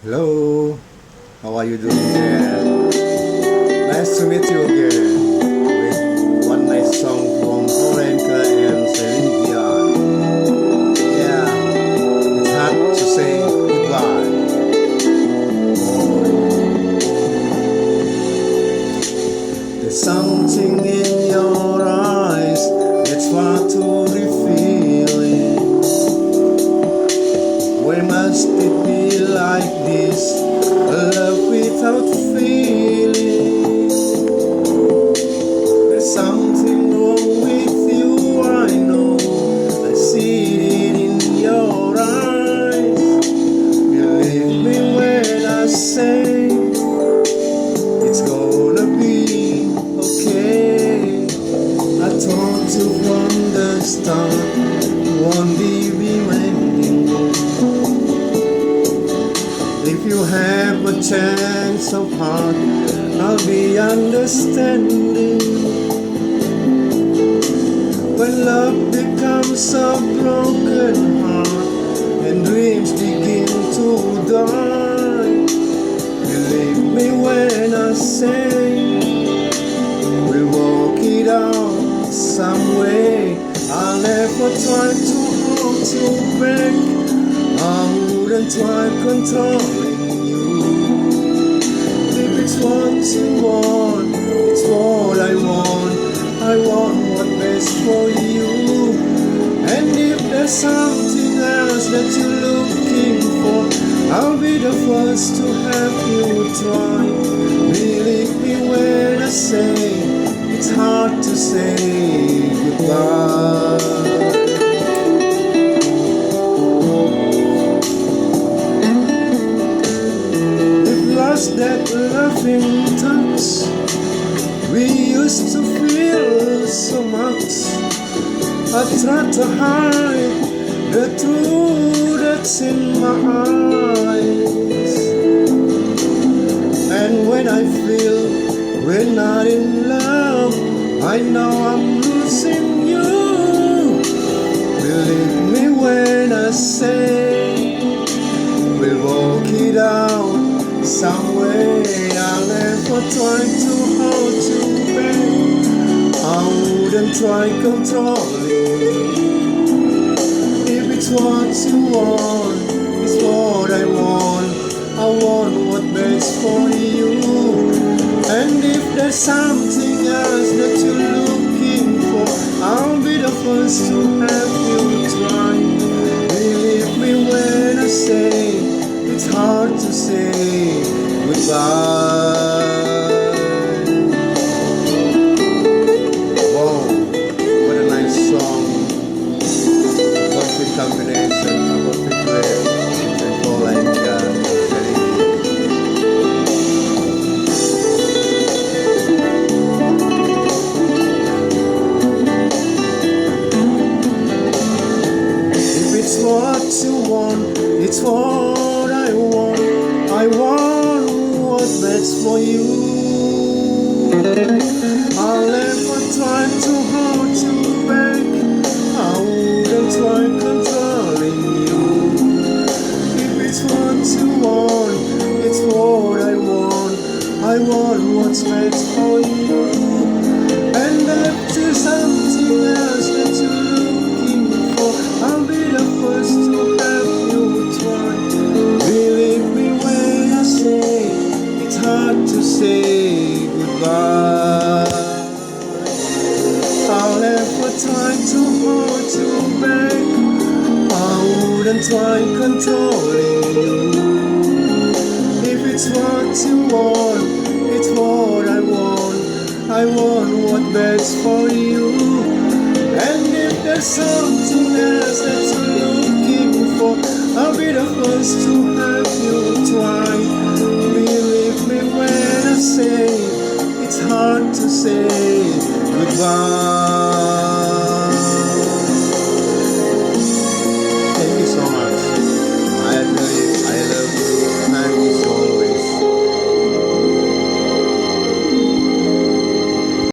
Hello, how are you doing there? Nice to meet you again with one nice song from Florenca and Celine Dion. Yeah, it's hard to say goodbye. There's something in your eyes that's far too revealing. Why must it be like this? A love without feeling. There's something wrong with you, I know. I see it in your eyes. Believe me when I say it's gonna be okay. I told you from the start, won't be remaining. If you have a chance of heart, I'll be understanding. When love becomes a broken heart and dreams begin to die, believe me when I say we'll work it out some way. I'll never try to hold you back. I wouldn't try controlling you. If it's what you want, it's what I want. I want what's best for you. And if there's something else that you're looking for, I'll be the first to help you try. Believe me when I say it's hard to say goodbye. That loving touch we used to feel so much. I tried to hide the truth that's in my eyes. And when I feel we're not in love, I know I'm losing you. Believe me when I say we'll walk it out some way. I'll never try to hold you back. I wouldn't try controlling you. If it's what you want, it's what I want. I want what's best for you. And if there's something else that you're looking for, I'll be the first to help you try. Believe me when I say it's hard to say goodbye. Wow, what a nice song. Perfect combination, a perfect way. And for like if it's what you want, it's what I want. I want what's best for you. I'll never try to hold you back. I wouldn't try controlling you. If it's what you want, it's what I want. I want what's best for you. And if there's something else that you're looking for, I'll be the first to help you try. Believe me when I say it's hard to say goodbye. I'll never try to hold you back. I wouldn't try controlling you. If it's what you want, it's what I want. I want what's best for you. And if there's something else that you're looking for, I'll be the first to help you try. Believe me when I say it's hard to say goodbye.